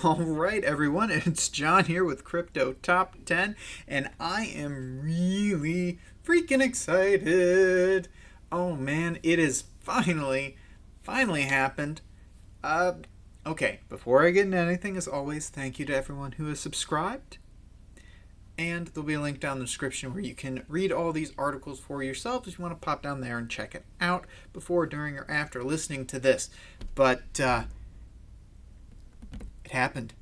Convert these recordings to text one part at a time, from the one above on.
All right, everyone, it's John here with Crypto Top 10, and I am really freaking excited. Oh man, it is finally happened. Uh, okay, before I get into anything, as always, thank you to everyone who has subscribed. And there'll be a link down in the description where you can read all these articles for yourself if you want to pop down there and check it out before, during, or after listening to this. But, it happened.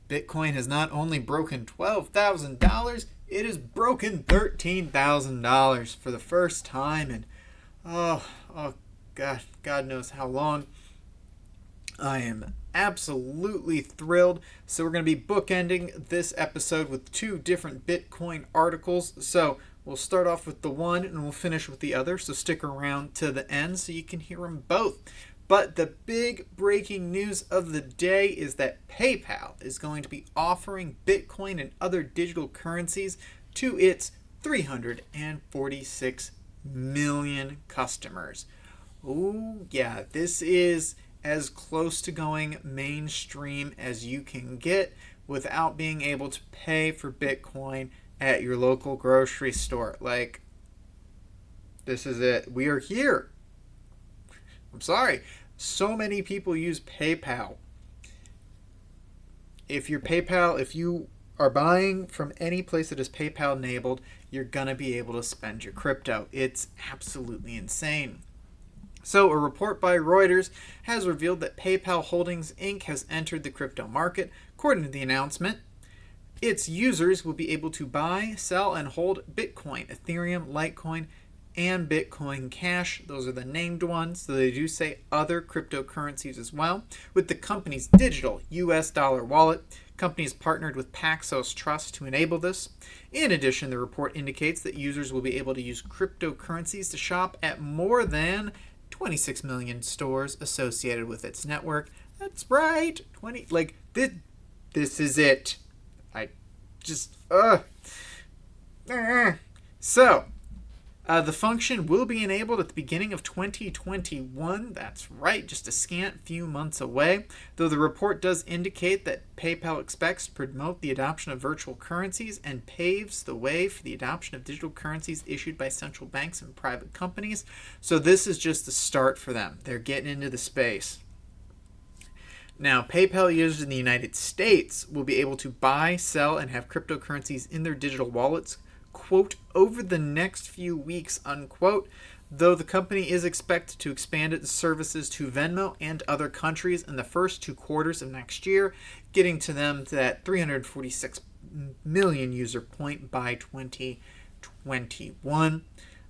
Bitcoin has not only broken $12,000, it has broken $13,000 for the first time in oh God knows how long. I am absolutely thrilled. So we're going to be bookending this episode with two different Bitcoin articles. So we'll start off with the one and we'll finish with the other. So stick around to the end so you can hear them both. But the big breaking news of the day is that PayPal is going to be offering Bitcoin and other digital currencies to its 346 million customers. Oh, yeah, this is as close to going mainstream as you can get without being able to pay for Bitcoin at your local grocery store. Like, this is it. We are here. I'm sorry. So many people use PayPal. If you are buying from any place that is PayPal enabled, you're going to be able to spend your crypto. It's absolutely insane. So a report by Reuters has revealed that PayPal Holdings Inc. has entered the crypto market. According to the announcement, its users will be able to buy, sell, and hold Bitcoin, Ethereum, Litecoin, and Bitcoin Cash. Those are the named ones, so they do say other cryptocurrencies as well. With the company's digital US dollar wallet, companies partnered with Paxos Trust to enable this. In addition, the report indicates that users will be able to use cryptocurrencies to shop at more than 26 million stores associated with its network. That's right, 20. Like this is it. I just So the function will be enabled at the beginning of 2021. That's right, just a scant few months away. Though the report does indicate that PayPal expects to promote the adoption of virtual currencies and paves the way for the adoption of digital currencies issued by central banks and private companies. So this is just the start for them. They're getting into the space. Now, PayPal users in the United States will be able to buy, sell, and have cryptocurrencies in their digital wallets, quote, over the next few weeks, unquote, though the company is expected to expand its services to Venmo and other countries in the first 2 quarters of next year, getting to them to that 346 million user point by 2021.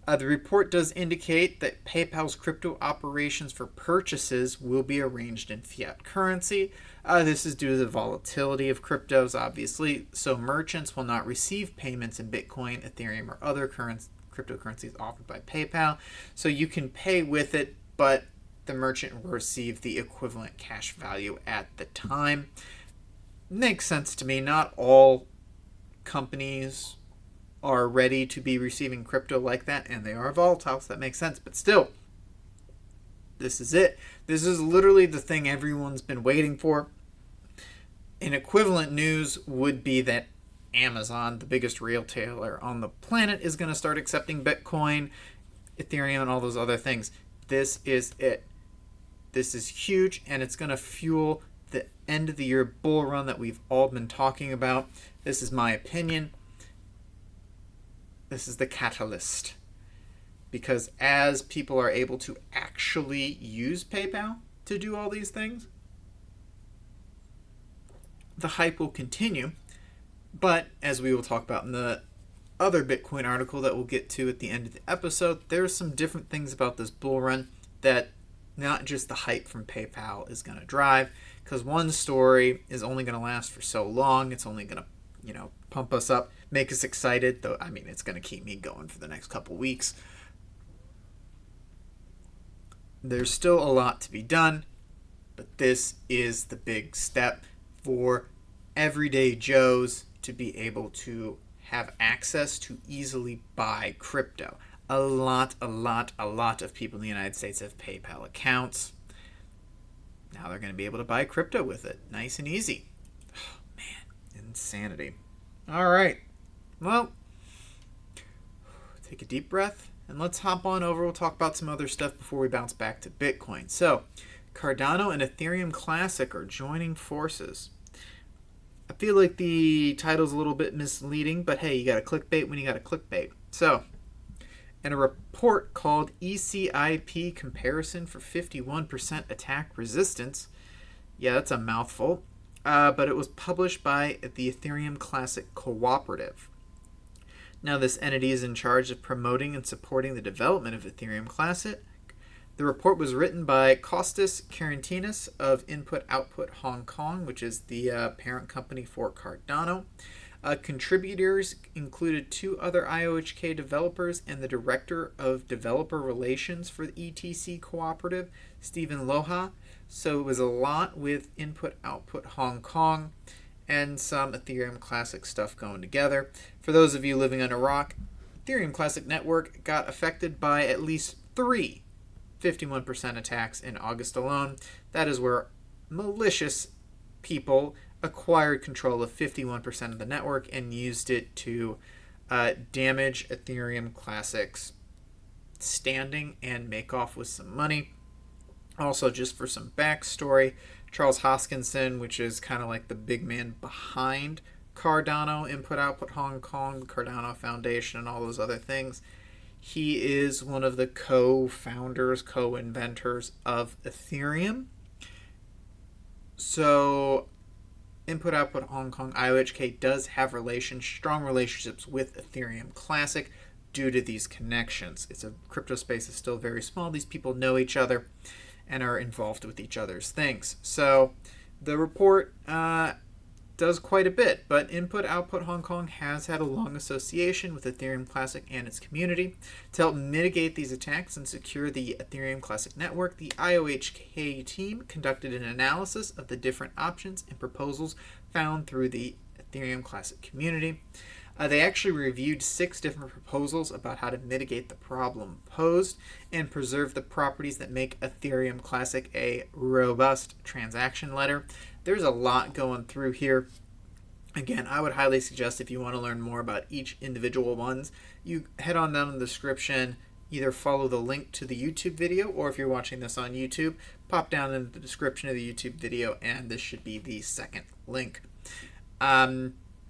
The report does indicate that PayPal's crypto operations for purchases will be arranged in fiat currency. This is due to the volatility of cryptos, obviously, so merchants will not receive payments in Bitcoin, Ethereum, or other cryptocurrencies offered by PayPal. So you can pay with it, but the merchant will receive the equivalent cash value at the time. Makes sense to me. Not all companies are ready to be receiving crypto like that, and they are volatile, so that makes sense. But still, this is it. This is literally the thing everyone's been waiting for. An equivalent news would be that Amazon, the biggest retailer on the planet, is going to start accepting Bitcoin, Ethereum, and all those other things. This is it. This is huge, and it's going to fuel the end of the year bull run that we've all been talking about. This is my opinion. This is the catalyst. Because as people are able to actually use PayPal to do all these things, the hype will continue. But as we will talk about in the other Bitcoin article that we'll get to at the end of the episode, there's some different things about this bull run that not just the hype from PayPal is going to drive. Because one story is only going to last for so long. It's only going to pump us up, make us excited, though, I mean, it's going to keep me going for the next couple weeks. There's still a lot to be done, but this is the big step for everyday Joes to be able to have access to easily buy crypto. A lot of people in the United States have PayPal accounts. Now they're going to be able to buy crypto with it. Nice and easy. Oh, man, insanity. All right. Well, take a deep breath and let's hop on over. We'll talk about some other stuff before we bounce back to Bitcoin. So, Cardano and Ethereum Classic are joining forces. I feel like the title's a little bit misleading, but hey, you got to clickbait when you got to clickbait. So, in a report called ECIP Comparison for 51% Attack Resistance, yeah, that's a mouthful, but it was published by the Ethereum Classic Cooperative. Now, this entity is in charge of promoting and supporting the development of Ethereum Classic. The report was written by Kostas Karantinas of Input Output Hong Kong, which is the parent company for Cardano. Contributors included 2 other IOHK developers and the Director of Developer Relations for the ETC Cooperative, Stephen Loha. So it was a lot with Input Output Hong Kong and some Ethereum Classic stuff going together. For those of you living under a rock, Ethereum Classic Network got affected by at least 3 51% attacks in August alone. That is where malicious people acquired control of 51% of the network and used it to damage Ethereum Classic's standing and make off with some money. Also, just for some backstory, Charles Hoskinson, which is kind of like the big man behind Cardano, Input Output Hong Kong, the Cardano Foundation, and all those other things, he is one of the co-founders, co-inventors of Ethereum. So, Input Output Hong Kong, IOHK, does have strong relationships with Ethereum Classic due to these connections. It's a crypto space is still very small. These people know each other and are involved with each other's things. So, the report does quite a bit, but Input Output Hong Kong has had a long association with Ethereum Classic and its community. To help mitigate these attacks and secure the Ethereum Classic network, the IOHK team conducted an analysis of the different options and proposals found through the Ethereum Classic community. They actually reviewed 6 different proposals about how to mitigate the problem posed and preserve the properties that make Ethereum Classic a robust transaction ledger. There's a lot going through here. Again, I would highly suggest if you want to learn more about each individual ones, you head on down in the description, either follow the link to the YouTube video, or if you're watching this on YouTube, pop down in the description of the YouTube video, and this should be the second link.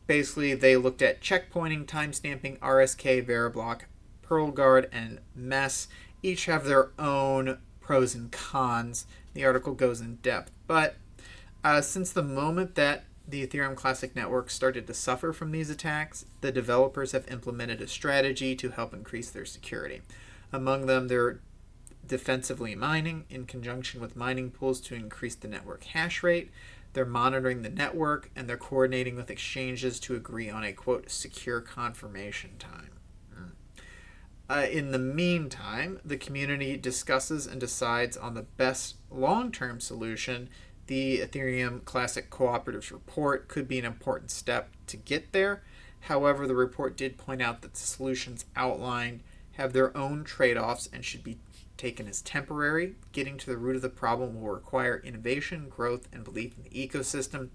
Basically, they looked at checkpointing, timestamping, RSK, Veriblock, PearlGuard, and MES. Each have their own pros and cons. The article goes in depth. But since the moment that the Ethereum Classic network started to suffer from these attacks, the developers have implemented a strategy to help increase their security. Among them, they're defensively mining in conjunction with mining pools to increase the network hash rate. They're monitoring the network, and they're coordinating with exchanges to agree on a, quote, secure confirmation time. In the meantime, the community discusses and decides on the best long-term solution. The Ethereum Classic Cooperative's report could be an important step to get there. However, the report did point out that the solutions outlined have their own trade-offs and should be taken as temporary. Getting to the root of the problem will require innovation, growth, and belief in the ecosystem.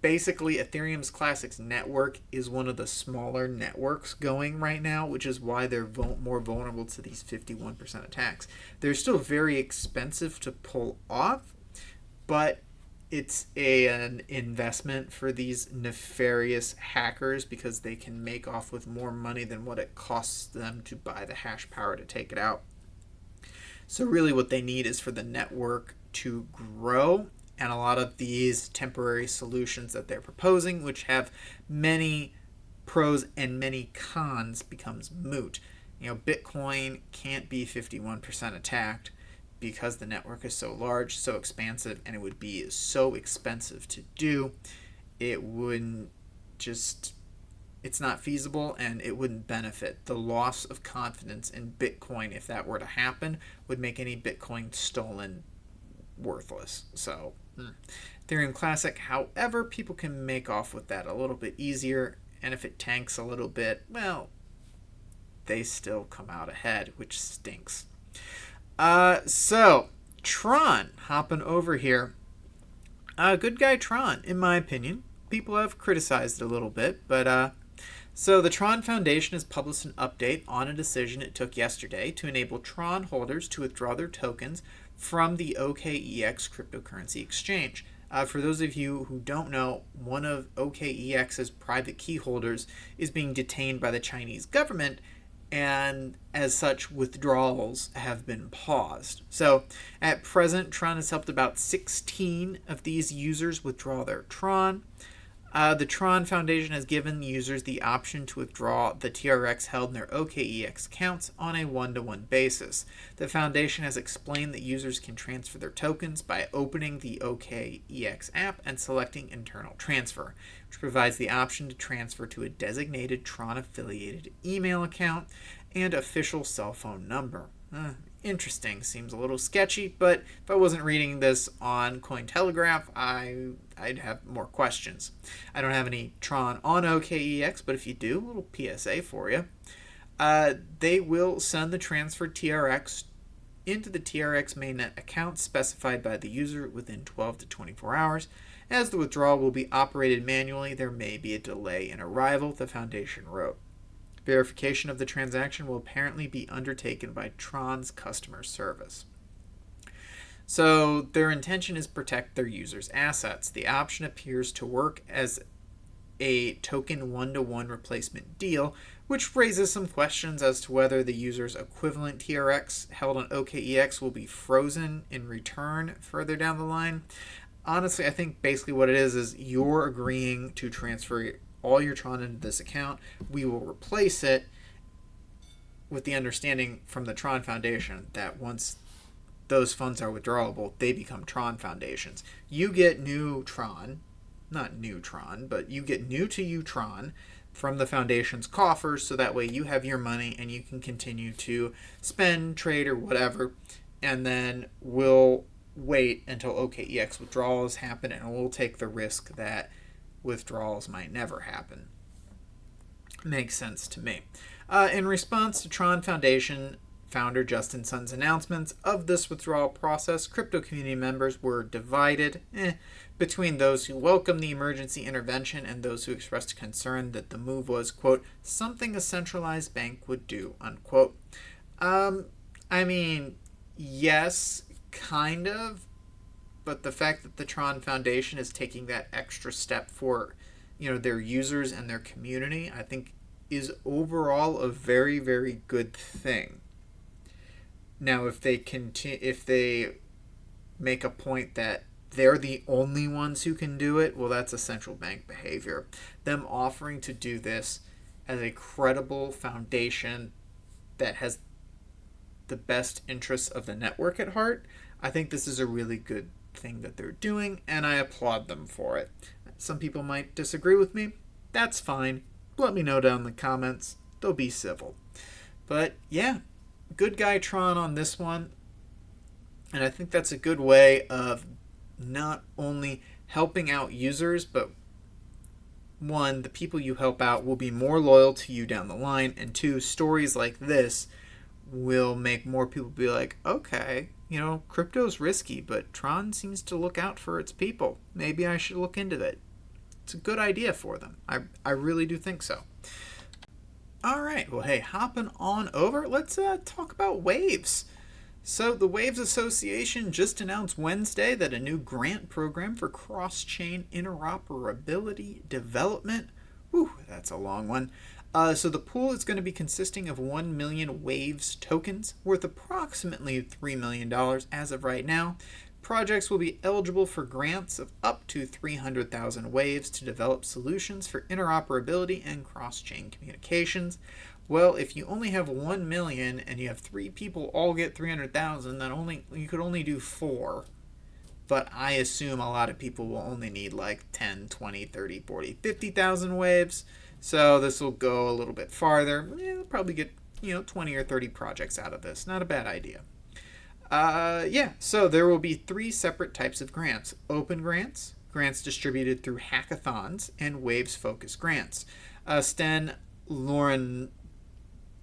Basically, Ethereum's Classic's network is one of the smaller networks going right now, which is why they're more vulnerable to these 51% attacks. They're still very expensive to pull off, but it's an investment for these nefarious hackers because they can make off with more money than what it costs them to buy the hash power to take it out. So really what they need is for the network to grow, and a lot of these temporary solutions that they're proposing, which have many pros and many cons, becomes moot. Bitcoin can't be 51% attacked because the network is so large, so expansive, and it would be so expensive to do. It wouldn't just... It's not feasible, and it wouldn't benefit. The loss of confidence in Bitcoin, if that were to happen, would make any Bitcoin stolen worthless. So, Ethereum Classic, however, people can make off with that a little bit easier, and if it tanks a little bit, well, they still come out ahead, which stinks. So, Tron, hopping over here. Good guy Tron, in my opinion. People have criticized it a little bit, but so the Tron Foundation has published an update on a decision it took yesterday to enable Tron holders to withdraw their tokens from the OKEx cryptocurrency exchange. For those of you who don't know, one of OKEx's private key holders is being detained by the Chinese government, and as such, withdrawals have been paused. So, at present, Tron has helped about 16 of these users withdraw their Tron. The Tron Foundation has given users the option to withdraw the TRX held in their OKEx accounts on a one-to-one basis. The Foundation has explained that users can transfer their tokens by opening the OKEx app and selecting Internal Transfer, which provides the option to transfer to a designated Tron-affiliated email account and official cell phone number. Interesting. Seems a little sketchy, but if I wasn't reading this on Cointelegraph, I'd have more questions. I don't have any Tron on OKEx, but if you do, a little PSA for you. They will send the transferred TRX into the TRX mainnet account specified by the user within 12 to 24 hours. As the withdrawal will be operated manually, there may be a delay in arrival, the Foundation wrote. Verification of the transaction will apparently be undertaken by Tron's customer service. So their intention is protect their users' assets. The option appears to work as a token one-to-one replacement deal, which raises some questions as to whether the user's equivalent TRX held on OKEx will be frozen in return further down the line. Honestly, I think basically what it is you're agreeing to transfer all your Tron into this account. We will replace it with the understanding from the Tron Foundation that once those funds are withdrawable, they become Tron Foundations. You get new Tron, not new Tron, but you get new to you Tron from the Foundation's coffers, so that way you have your money and you can continue to spend, trade, or whatever, and then we'll wait until OKEx withdrawals happen, and we'll take the risk that withdrawals might never happen. Makes sense to me. In response to Tron Foundation founder Justin Sun's announcements of this withdrawal process, crypto community members were divided between those who welcomed the emergency intervention and those who expressed concern that the move was, quote, something a centralized bank would do, unquote. I mean, yes, kind of, but the fact that the Tron Foundation is taking that extra step for, their users and their community, I think is overall a very, very good thing. Now, if they make a point that they're the only ones who can do it, well, that's a central bank behavior. Them offering to do this as a credible foundation that has the best interests of the network at heart, I think this is a really good thing that they're doing, and I applaud them for it. Some people might disagree with me. That's fine. Let me know down in the comments. They'll be civil. But yeah, good guy Tron on this one. And I think that's a good way of not only helping out users, but one, the people you help out will be more loyal to you down the line, and two, stories like this will make more people be like, okay, crypto's risky, but Tron seems to look out for its people. Maybe I should look into it. It's a good idea for them. I really do think so. All right, well, hey, hopping on over, let's talk about Waves. So the Waves Association just announced Wednesday that a new grant program for cross-chain interoperability development, that's a long one. So the pool is going to be consisting of 1 million Waves tokens worth approximately $3 million as of right now. Projects will be eligible for grants of up to 300,000 Waves to develop solutions for interoperability and cross-chain communications. Well, if you only have 1 million and you have 3 people all get 300,000, then you could only do 4. But I assume a lot of people will only need like 10, 20, 30, 40, 50,000 Waves. So this will go a little bit farther. They'll probably get 20 or 30 projects out of this. Not a bad idea. So there will be 3 separate types of grants. Open grants, grants distributed through hackathons, and Waves-focused grants. Sten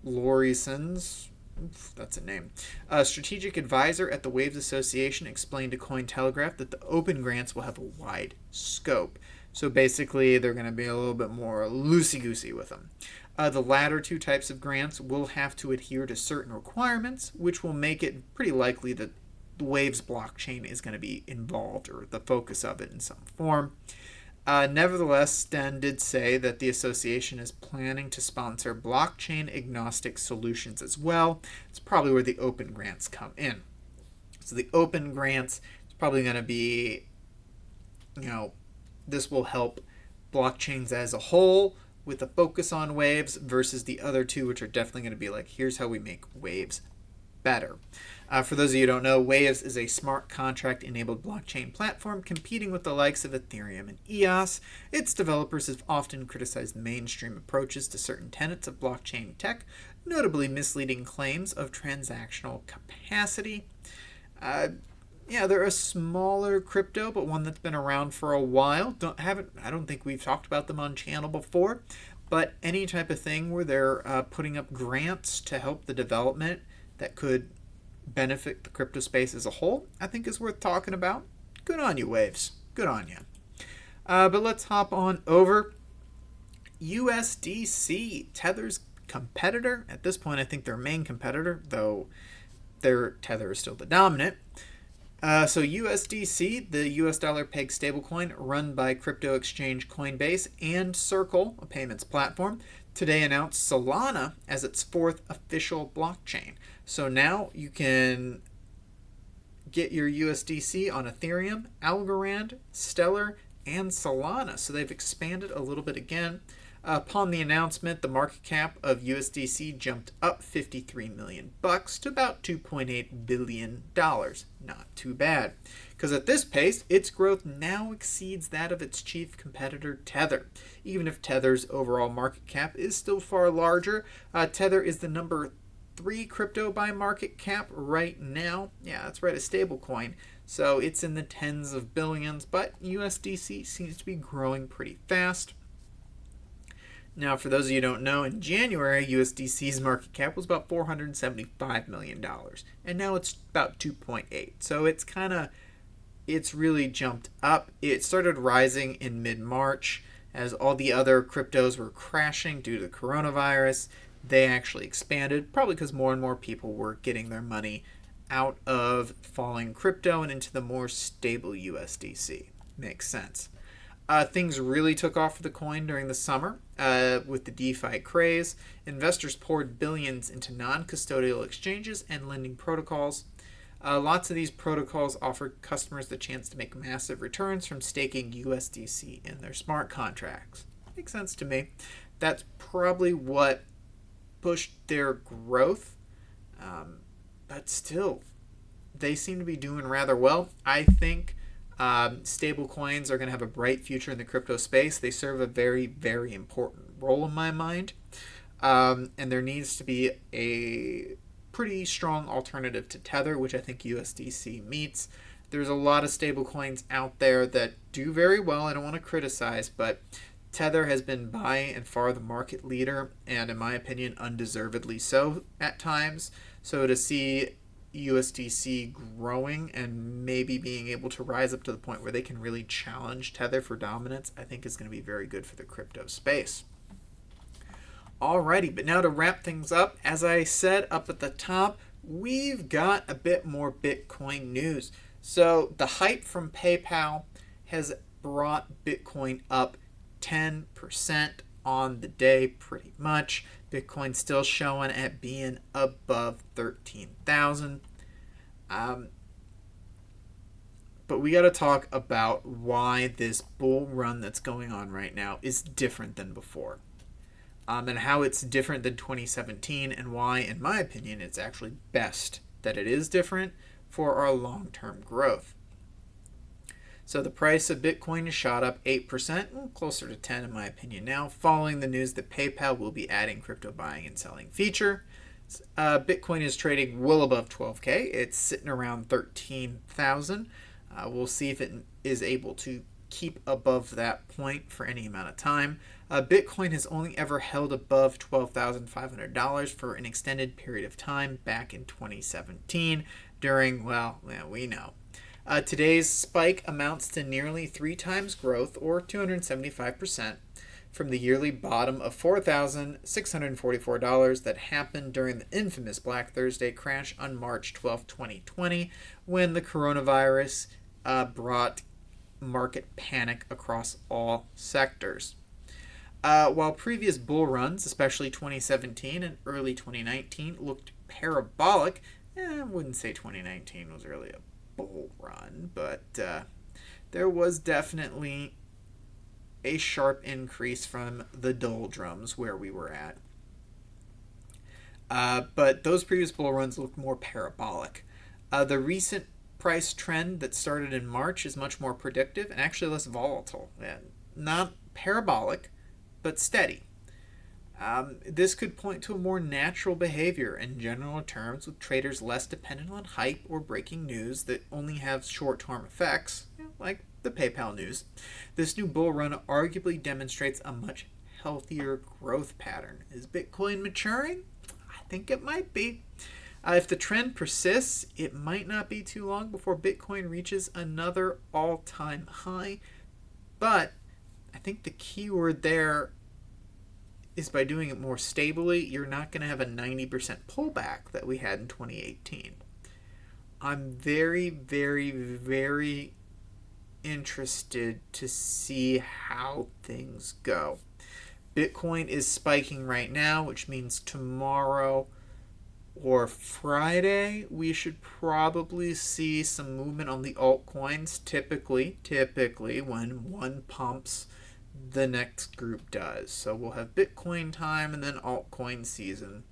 Laurison's That's a name. A strategic advisor at the Waves Association explained to Cointelegraph that the open grants will have a wide scope. So basically, they're going to be a little bit more loosey-goosey with them. The latter two types of grants will have to adhere to certain requirements, which will make it pretty likely that the Waves blockchain is going to be involved, or the focus of it in some form. Nevertheless, Sten did say that the association is planning to sponsor blockchain agnostic solutions as well. It's probably where the open grants come in. So the open grants is probably going to be, this will help blockchains as a whole with a focus on Waves versus the other two, which are definitely going to be like, here's how we make Waves better. For those of you who don't know, Waves is a smart contract-enabled blockchain platform competing with the likes of Ethereum and EOS. Its developers have often criticized mainstream approaches to certain tenets of blockchain tech, notably misleading claims of transactional capacity. They're a smaller crypto, but one that's been around for a while. I don't think we've talked about them on channel before, but any type of thing where they're putting up grants to help the development that could benefit the crypto space as a whole, I think is worth talking about. Good on you, Waves. Good on you. But let's hop on over. USDC, Tether's competitor. At this point, I think their main competitor, though their Tether is still the dominant. So USDC, the US dollar peg stablecoin run by crypto exchange Coinbase and Circle, a payments platform, today announced Solana as its fourth official blockchain. So now you can get your USDC on Ethereum, Algorand, Stellar, and Solana. So they've expanded a little bit again. Upon the announcement, the market cap of USDC jumped up $53 million to about $2.8 billion. Not too bad. Because at this pace, its growth now exceeds that of its chief competitor, Tether. Even if Tether's overall market cap is still far larger, Tether is the number 3 crypto by market cap right now. Yeah, that's right, a stable coin. So it's in the tens of billions, but USDC seems to be growing pretty fast. Now, for those of you who don't know, in January, USDC's market cap was about $475 million, and now it's about 2.8. So it's really jumped up. It started rising in mid-March as all the other cryptos were crashing due to the coronavirus. They actually expanded, probably because more and more people were getting their money out of falling crypto and into the more stable USDC. Makes sense. Things really took off for the coin during the summer with the DeFi craze. Investors poured billions into non-custodial exchanges and lending protocols. Lots of these protocols offered customers the chance to make massive returns from staking USDC in their smart contracts. Makes sense to me. That's probably what pushed their growth. But still, they seem to be doing rather well. I think stable coins are going to have a bright future in the crypto space. They serve a very, very important role in my mind. And there needs to be a pretty strong alternative to Tether, which I think USDC meets. There's a lot of stable coins out there that do very well. I don't want to criticize, but Tether has been by and far the market leader, and in my opinion, undeservedly so at times. So to see USDC growing and maybe being able to rise up to the point where they can really challenge Tether for dominance, I think is going to be very good for the crypto space. Alrighty, but now to wrap things up, as I said up at the top, we've got a bit more Bitcoin news. So the hype from PayPal has brought Bitcoin up 10% on the day pretty much. Bitcoin's still showing at being above 13,000. But we got to talk about why this bull run that's going on right now is different than before. And how it's different than 2017, and why, in my opinion, it's actually best that it is different for our long-term growth. So the price of Bitcoin has shot up 8%, closer to 10 in my opinion now, following the news that PayPal will be adding crypto buying and selling feature. Bitcoin is trading well above 12K. It's sitting around 13,000. We'll see if it is able to keep above that point for any amount of time. Bitcoin has only ever held above $12,500 for an extended period of time back in 2017 during, well, we know. Today's spike amounts to nearly 3 times growth, or 275%, from the yearly bottom of $4,644 that happened during the infamous Black Thursday crash on March 12, 2020, when the coronavirus brought market panic across all sectors. While previous bull runs, especially 2017 and early 2019, looked parabolic, I wouldn't say 2019 was really a bull run, but there was definitely a sharp increase from the doldrums where we were at. But those previous bull runs looked more parabolic. The recent price trend that started in March is much more predictive and actually less volatile. Not parabolic, but steady. This could point to a more natural behavior in general terms, with traders less dependent on hype or breaking news that only have short-term effects, like the PayPal news. This new bull run arguably demonstrates a much healthier growth pattern. Is Bitcoin maturing? I think it might be. If the trend persists, it might not be too long before Bitcoin reaches another all-time high. But I think the key word there is by doing it more stably, you're not going to have a 90% pullback that we had in 2018. I'm very, very, very interested to see how things go. Bitcoin is spiking right now, which means tomorrow or Friday we should probably see some movement on the altcoins. Typically when one pumps, the next group does. So we'll have Bitcoin time and then altcoin season.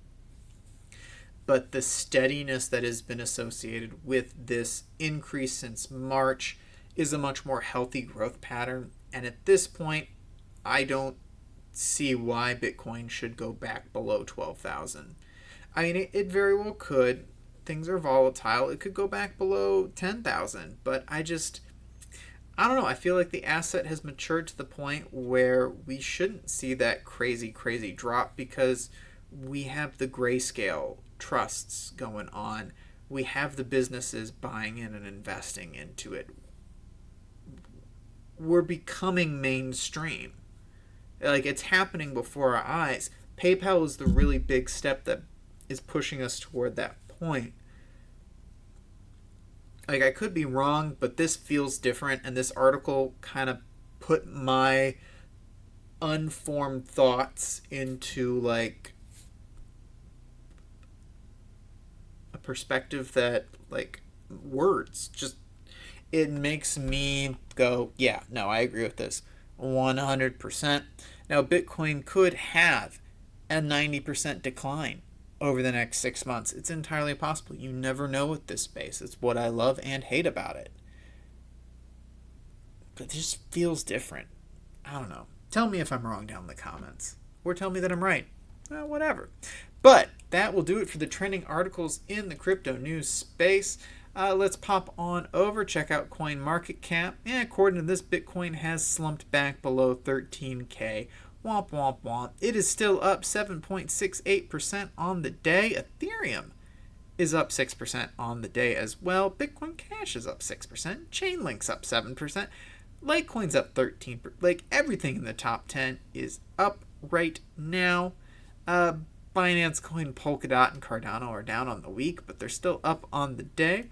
But the steadiness that has been associated with this increase since March is a much more healthy growth pattern. And at this point, I don't see why Bitcoin should go back below 12,000. I mean, it very well could. Things are volatile. It could go back below 10,000. But I don't know. I feel like the asset has matured to the point where we shouldn't see that crazy drop, because we have the grayscale trusts going on. We have the businesses buying in and investing into it. We're becoming mainstream. Like, it's happening before our eyes. PayPal is the really big step that is pushing us toward that point. Like, I could be wrong, but this feels different, and this article kind of put my unformed thoughts into, like, a perspective that, like, words just, it makes me go, yeah, no, I agree with this 100%. Now, Bitcoin could have a 90% decline over the next 6 months. It's entirely possible. You never know with this space. It's what I love and hate about it. But it just feels different. I don't know. Tell me if I'm wrong down in the comments. Or tell me that I'm right. Well, whatever. But that will do it for the trending articles in the crypto news space. Let's pop on over, check out CoinMarketCap. And according to this, Bitcoin has slumped back below 13K. Womp, womp, womp. It is still up 7.68% on the day. Ethereum is up 6% on the day as well. Bitcoin Cash is up 6%. Chainlink's up 7%. Litecoin's up 13%. Like, everything in the top 10 is up right now. Binance Coin, Polkadot, and Cardano are down on the week, but they're still up on the day.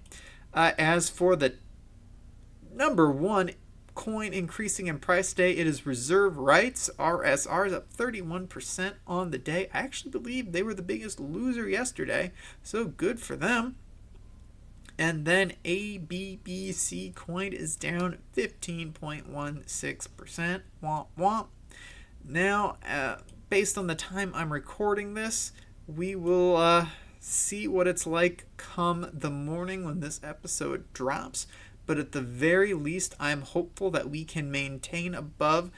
As for the number one coin increasing in price today, it is Reserve Rights. RSR is up 31% on the day. I actually believe they were the biggest loser yesterday, so good for them. And then ABBC coin is down 15.16%. Womp womp. Now, based on the time I'm recording this, we will see what it's like come the morning when this episode drops. But at the very least, I'm hopeful that we can maintain above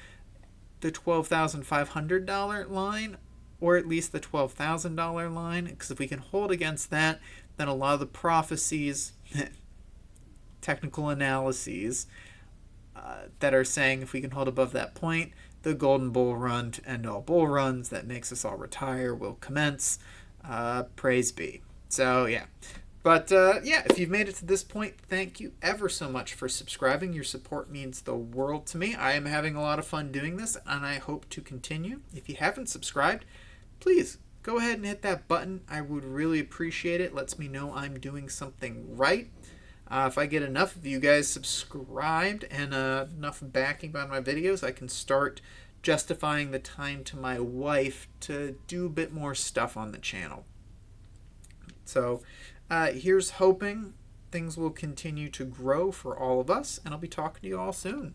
the $12,500 line, or at least the $12,000 line. Because if we can hold against that, then a lot of the prophecies, technical analyses, that are saying if we can hold above that point, the golden bull run to end all bull runs that makes us all retire will commence. Praise be. So, yeah. But yeah, if you've made it to this point, thank you ever so much for subscribing. Your support means the world to me. I am having a lot of fun doing this, and I hope to continue. If you haven't subscribed, please go ahead and hit that button. I would really appreciate it. It lets me know I'm doing something right. If I get enough of you guys subscribed and enough backing behind my videos, I can start justifying the time to my wife to do a bit more stuff on the channel. So here's hoping things will continue to grow for all of us, and I'll be talking to you all soon.